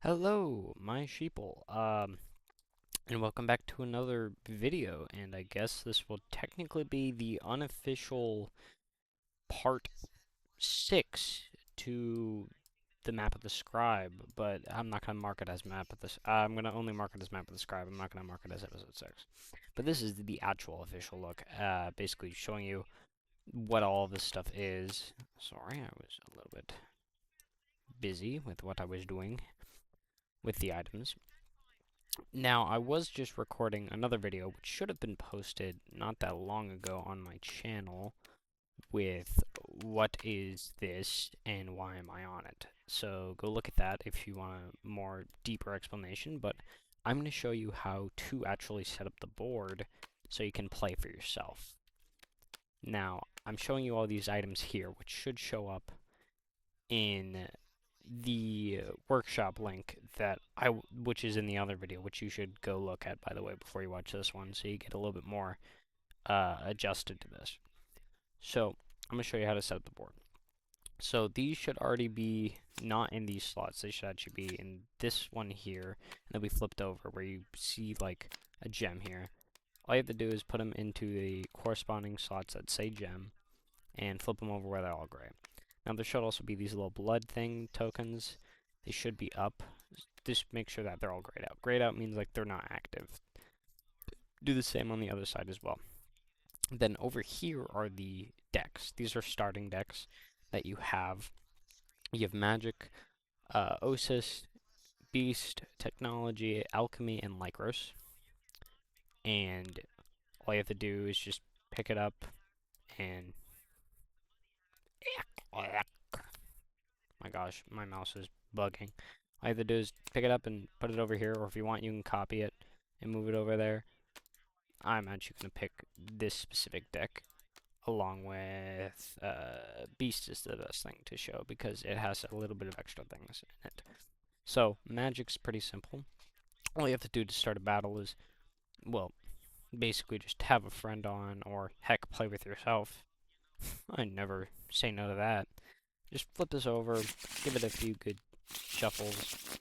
Hello, my sheeple, and welcome back to another video, and I guess this will technically be the unofficial part 6 to the map of the Scribe, but I'm not going to mark it as map of this. I'm going to only mark it as map of the Scribe. I'm not going to mark it as episode 6. But this is the actual official look, basically showing you what all this stuff is. Sorry, I was a little bit busy with what I was doing with the items. Now, I was just recording another video, which should have been posted not that long ago on my channel, with what is this and why am I on it. So go look at that if you want a more deeper explanation, but I'm going to show you how to actually set up the board so you can play for yourself. Now, I'm showing you all these items here, which should show up in the workshop link which is in the other video, which you should go look at, by the way, before you watch this one, so you get a little bit more adjusted to this. So I'm going to show you how to set up the board. So these should already be not in these slots. They should actually be in this one here, and they'll be flipped over where you see like a gem here. All you have to do is put them into the corresponding slots that say gem, and flip them over where they're all gray. Now there should also be these little blood thing tokens. They should be up. Just make sure that they're all grayed out. Grayed out means like they're not active. Do the same on the other side as well. Then over here are the decks. These are starting decks that you have. You have Magic, Osis, Beast, Technology, Alchemy, and Lycros. And all you have to do is just pick it up and my gosh, my mouse is bugging. All you have to do is pick it up and put it over here, or if you want, you can copy it and move it over there. I'm actually going to pick this specific deck, along with Beast is the best thing to show, because it has a little bit of extra things in it. So, Magic's pretty simple. All you have to do to start a battle is, well, basically just have a friend on, or heck, play with yourself. I never say no to that. Just flip this over, give it a few good shuffles,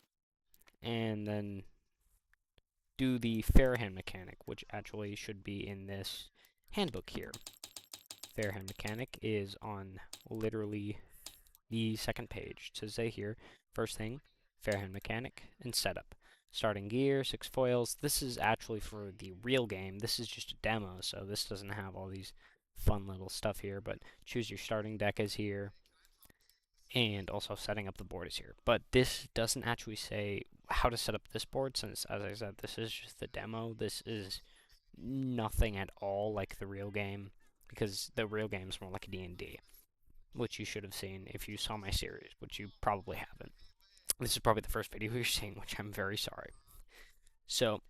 and then do the fair hand mechanic, which actually should be in this handbook here. Fair hand mechanic is on literally the second page. It says here, first thing, fair hand mechanic and setup. Starting gear, 6 foils. This is actually for the real game. This is just a demo, so this doesn't have all these fun little stuff here, but choose your starting deck is here. And also setting up the board is here. But this doesn't actually say how to set up this board, since, as I said, this is just the demo. This is nothing at all like the real game, because the real game is more like a D&D, which you should have seen if you saw my series, which you probably haven't. This is probably the first video you're seeing, which I'm very sorry. So,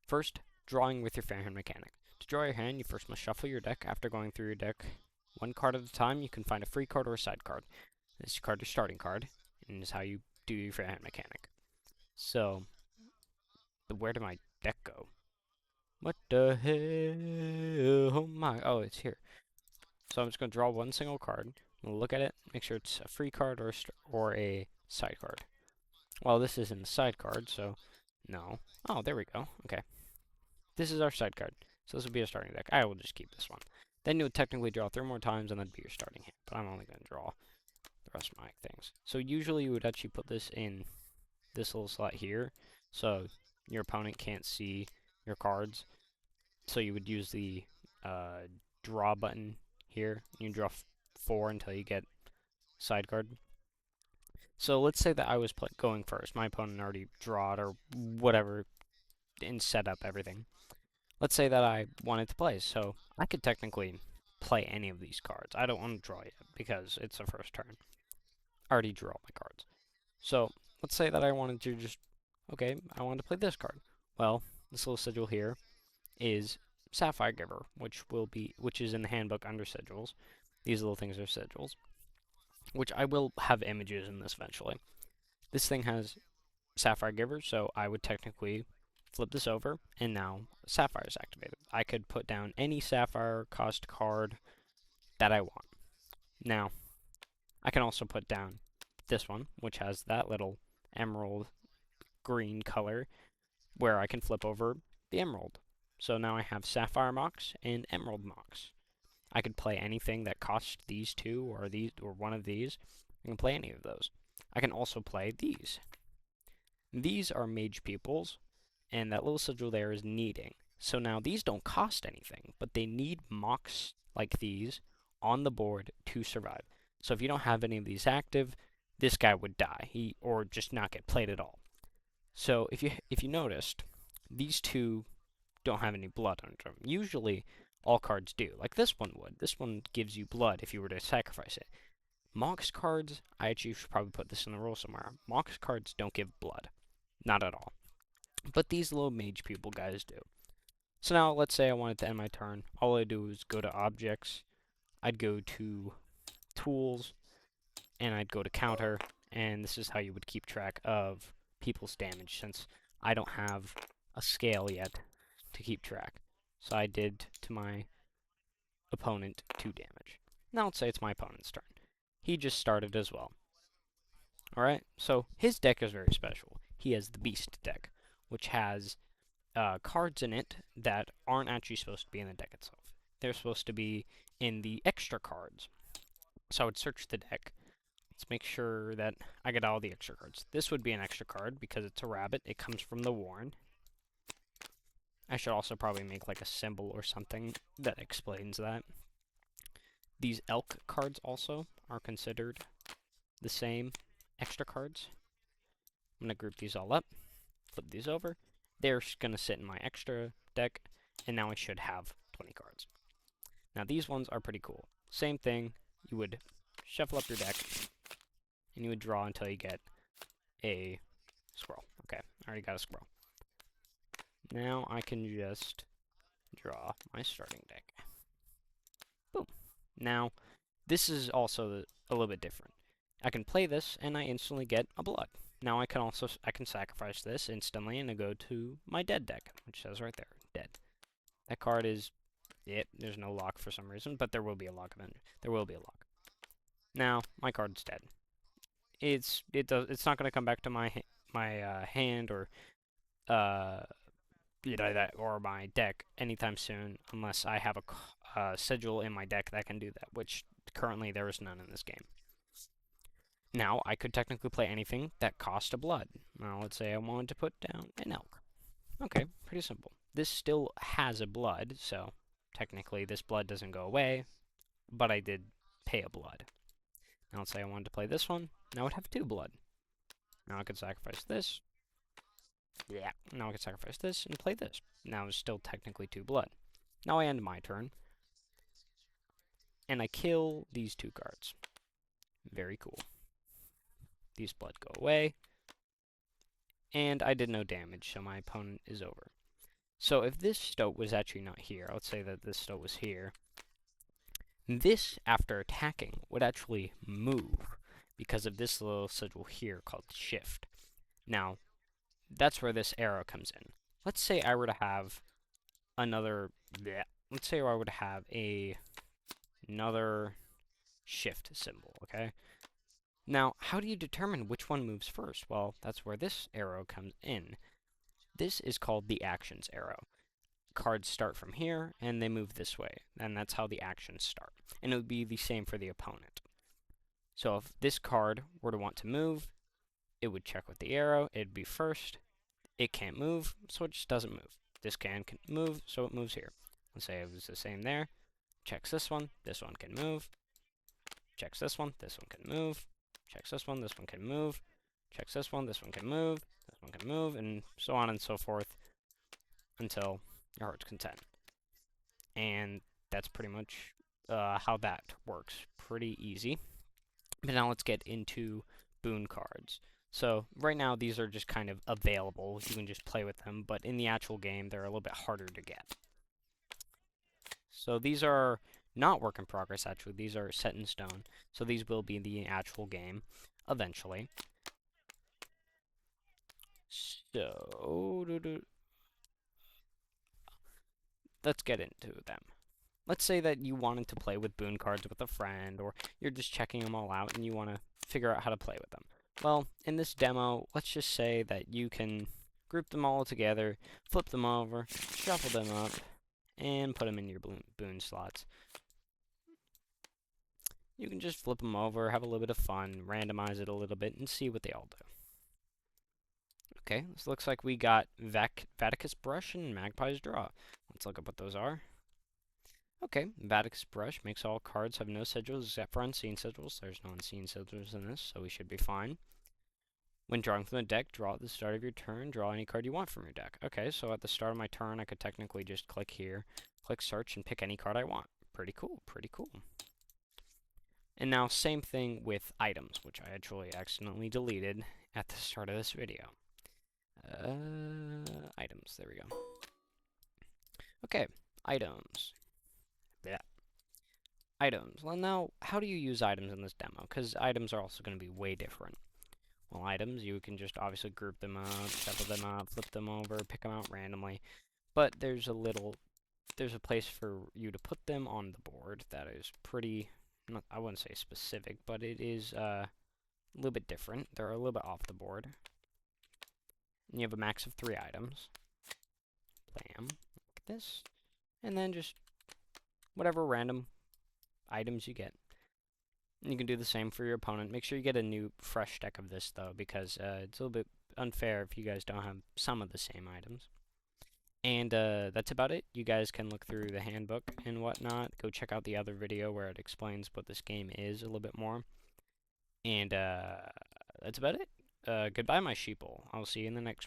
first, drawing with your fair hand mechanic. To draw your hand, you first must shuffle your deck. After going through your deck, one card at a time, you can find a free card or a side card. This card is starting card, and is how you do your fair hand mechanic. So, where did my deck go? What the hell? Oh my, oh, it's here. So I'm just going to draw one single card. I'm going to look at it, make sure it's a free card or a side card. Well, this isn't a side card, so no. Oh, there we go. Okay. This is our side card. So this will be a starting deck. I will just keep this one. Then you'll technically draw 3 more times, and that'd be your starting hand. But I'm only going to draw the rest of my things. So usually you would actually put this in this little slot here, so your opponent can't see your cards. So you would use the draw button here. You draw 4 until you get side card. So let's say that I was going first. My opponent already drawed or whatever and set up everything. Let's say that I wanted to play, so I could technically play any of these cards. I don't want to draw yet because it's the first turn. I already drew all my cards. So let's say that I wanted to just, okay, I wanted to play this card. Well, this little sigil here is Sapphire Giver, which is in the handbook under sigils. These little things are sigils, which I will have images in this eventually. This thing has Sapphire Giver, so I would technically flip this over, and now Sapphire is activated. I could put down any Sapphire cost card that I want. Now, I can also put down this one, which has that little emerald green color where I can flip over the emerald. So now I have sapphire mocks and emerald mocks. I could play anything that costs these two or these or one of these. I can play any of those. I can also play these. These are mage pupils, and that little sigil there is needing. So now these don't cost anything, but they need mocks like these on the board to survive. So if you don't have any of these active, this guy would die, or just not get played at all. So if you noticed, these two don't have any blood under them. Usually, all cards do. Like this one would. This one gives you blood if you were to sacrifice it. Mox cards, I actually should probably put this in the rule somewhere. Mox cards don't give blood. Not at all. But these little mage pupil guys do. So now, let's say I wanted to end my turn. All I do is go to Objects. I'd go to Tools, and I'd go to Counter, and this is how you would keep track of people's damage, since I don't have a scale yet to keep track. So I did to my opponent 2 damage. Now let's say it's my opponent's turn. He just started as well. Alright, so his deck is very special. He has the Beast deck, which has cards in it that aren't actually supposed to be in the deck itself. They're supposed to be in the extra cards. So I would search the deck. Let's make sure that I get all the extra cards. This would be an extra card because it's a rabbit. It comes from the Warren. I should also probably make like a symbol or something that explains that. These elk cards also are considered the same extra cards. I'm going to group these all up, flip these over. They're going to sit in my extra deck, and now I should have 20 cards. Now these ones are pretty cool. Same thing, you would shuffle up your deck, and you would draw until you get a squirrel. Okay, I already got a squirrel. Now I can just draw my starting deck. Boom. Now, this is also a little bit different. I can play this, and I instantly get a blood. Now I can sacrifice this instantly, and I go to my dead deck, which says right there, dead. That card is it. There's no lock for some reason, but there will be a lock event. There will be a lock. Now my card's dead. It's not going to come back to my hand or or my deck anytime soon, unless I have a sigil in my deck that can do that, which currently there is none in this game. Now, I could technically play anything that cost a blood. Now, let's say I wanted to put down an elk. Okay, pretty simple. This still has a blood, so technically this blood doesn't go away, but I did pay a blood. Now, let's say I wanted to play this one. Now I would have 2 blood. Now I could sacrifice this. Yeah, now I can sacrifice this and play this. Now it's still technically 2 blood. Now I end my turn, and I kill these 2 cards. Very cool. These blood go away, and I did no damage, so my opponent is over. So if this stoat was actually not here, let's say that this stoat was here, this, after attacking, would actually move because of this little sigil here called Shift. Now, that's where this arrow comes in. Let's say I were to have another, let's say I were to have another shift symbol, okay? Now, how do you determine which one moves first? Well, that's where this arrow comes in. This is called the actions arrow. Cards start from here, and they move this way, and that's how the actions start. And it would be the same for the opponent. So if this card were to want to move, it would check with the arrow, it'd be first. It can't move, so it just doesn't move. This can move, so it moves here. Let's say it was the same there. Checks this one can move. Checks this one can move. Checks this one can move. Checks this one can move. This one can move, and so on and so forth until your heart's content. And that's pretty much how that works. Pretty easy. But now let's get into boon cards. So right now these are just kind of available. You can just play with them, but in the actual game they're a little bit harder to get. So these are not work in progress, actually. These are set in stone. So these will be in the actual game eventually. So let's get into them. Let's say that you wanted to play with boon cards with a friend, or you're just checking them all out and you want to figure out how to play with them. Well, in this demo, let's just say that you can group them all together, flip them over, shuffle them up, and put them in your boon slots. You can just flip them over, have a little bit of fun, randomize it a little bit, and see what they all do. Okay, this looks like we got Vaticus Brush and Magpie's Draw. Let's look up what those are. Okay, Vaticus Brush makes all cards have no sigils except for unseen sigils. There's no unseen sigils in this, so we should be fine. When drawing from the deck, draw at the start of your turn, draw any card you want from your deck. Okay, so at the start of my turn, I could technically just click here, click search, and pick any card I want. Pretty cool, pretty cool. And now, same thing with items, which I actually accidentally deleted at the start of this video. Items, there we go. Okay, items. Yeah. Items. Well, now, how do you use items in this demo? Because items are also going to be way different. Well, items, you can just obviously group them up, shuffle them up, flip them over, pick them out randomly. But there's a place for you to put them on the board that is pretty, I wouldn't say specific, but it is a little bit different. They're a little bit off the board. And you have a max of 3 items. Bam. Look at this. And then just whatever random items you get. And you can do the same for your opponent. Make sure you get a new, fresh deck of this, though, because it's a little bit unfair if you guys don't have some of the same items. And that's about it. You guys can look through the handbook and whatnot. Go check out the other video where it explains what this game is a little bit more. And that's about it. Goodbye, my sheeple. I'll see you in the next one.